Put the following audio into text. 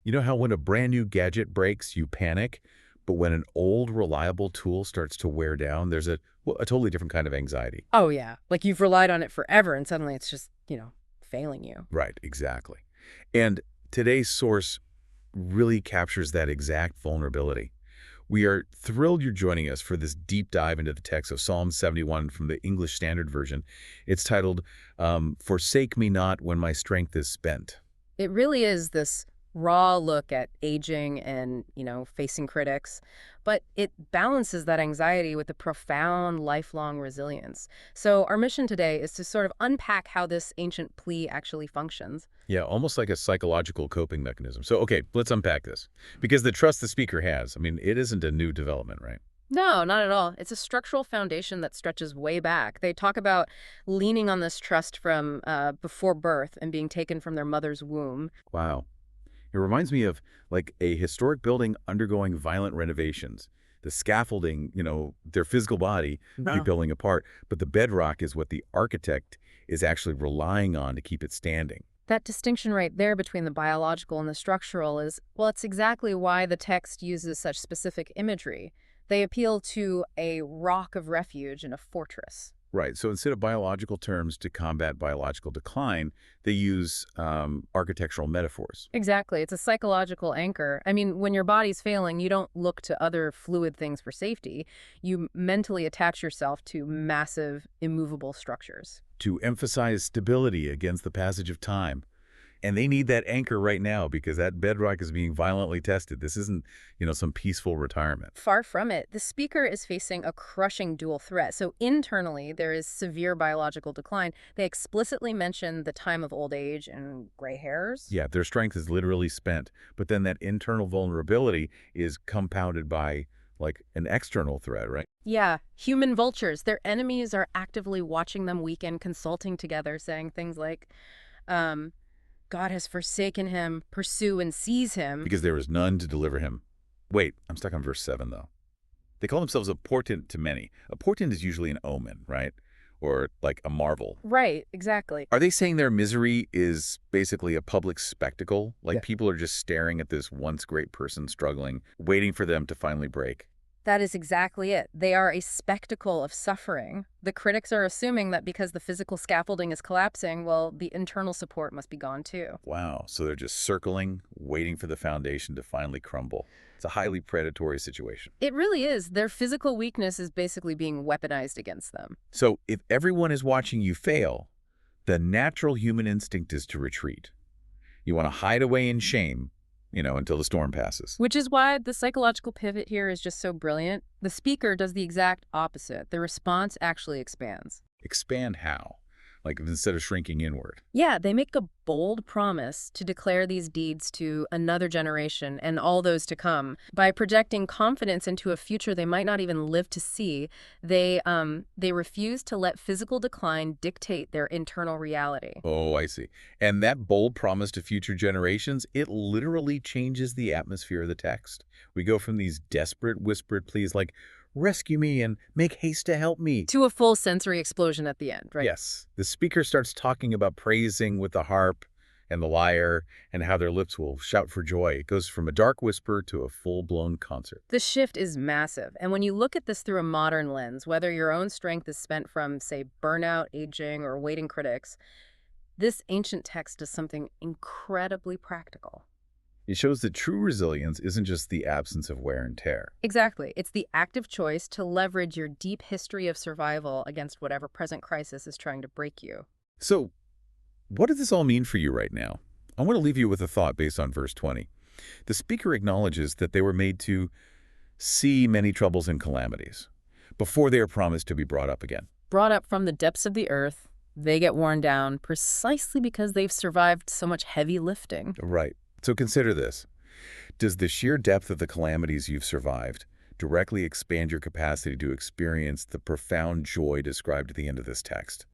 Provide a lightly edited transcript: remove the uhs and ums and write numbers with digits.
You know how when a brand new gadget breaks, you panic, but when an old, reliable tool starts to wear down, there's a totally different kind of anxiety. Oh, yeah. Like you've relied on it forever and suddenly it's just, failing you. Right, exactly. And today's source really captures that exact vulnerability. We are thrilled you're joining us for this deep dive into the text of Psalm 71 from the English Standard Version. It's titled, Forsake Me Not When My Strength is Spent. It really is this raw look at aging and, facing critics, but it balances that anxiety with a profound lifelong resilience. So our mission today is to sort of unpack how this ancient plea actually functions. Yeah, almost like a psychological coping mechanism. So, okay, let's unpack this. Because the trust the speaker has, I mean, it isn't a new development, right? No, not at all. It's a structural foundation that stretches way back. They talk about leaning on this trust from before birth and being taken from their mother's womb. Wow. It reminds me of like a historic building undergoing violent renovations. The scaffolding, their physical body may be No. building apart, but the bedrock is what the architect is actually relying on to keep it standing. That distinction right there between the biological and the structural is, well, it's exactly why the text uses such specific imagery. They appeal to a rock of refuge and a fortress. Right. So instead of biological terms to combat biological decline, they use architectural metaphors. Exactly. It's a psychological anchor. I mean, when your body's failing, you don't look to other fluid things for safety. You mentally attach yourself to massive, immovable structures. To emphasize stability against the passage of time. And they need that anchor right now because that bedrock is being violently tested. This isn't, some peaceful retirement. Far from it. The speaker is facing a crushing dual threat. So internally, there is severe biological decline. They explicitly mention the time of old age and gray hairs. Yeah, their strength is literally spent. But then that internal vulnerability is compounded by like an external threat, right? Yeah, human vultures. Their enemies are actively watching them weaken, consulting together, saying things like, um, God has forsaken him, pursue and seize him. Because there is none to deliver him. Wait, I'm stuck on verse 7, though. They call themselves a portent to many. A portent is usually an omen, right? Or like a marvel. Right, exactly. Are they saying their misery is basically a public spectacle? Like Yeah. people are just staring at this once great person struggling, waiting for them to finally break? That is exactly it. They are a spectacle of suffering. The critics are assuming that because the physical scaffolding is collapsing, well, the internal support must be gone too. Wow, so they're just circling, waiting for the foundation to finally crumble. It's a highly predatory situation. It really is. Their physical weakness is basically being weaponized against them. So if everyone is watching you fail, the natural human instinct is to retreat. You want to hide away in shame, until the storm passes. Which is why the psychological pivot here is just so brilliant. The speaker does the exact opposite. The response actually expands. Expand how? Like instead of shrinking inward. Yeah, they make a bold promise to declare these deeds to another generation and all those to come. By projecting confidence into a future they might not even live to see, they refuse to let physical decline dictate their internal reality. Oh, I see. And that bold promise to future generations, it literally changes the atmosphere of the text. We go from these desperate whispered pleas like, rescue me and make haste to help me. To a full sensory explosion at the end, right? Yes. The speaker starts talking about praising with the harp and the lyre and how their lips will shout for joy. It goes from a dark whisper to a full-blown concert. The shift is massive, and when you look at this through a modern lens, whether your own strength is spent from, say, burnout, aging, or waiting critics, this ancient text does something incredibly practical. It shows that true resilience isn't just the absence of wear and tear. Exactly. It's the active choice to leverage your deep history of survival against whatever present crisis is trying to break you. So, what does this all mean for you right now? I want to leave you with a thought based on verse 20. The speaker acknowledges that they were made to see many troubles and calamities before they are promised to be brought up again. Brought up from the depths of the earth, they get worn down precisely because they've survived so much heavy lifting. Right. So consider this. Does the sheer depth of the calamities you've survived directly expand your capacity to experience the profound joy described at the end of this text?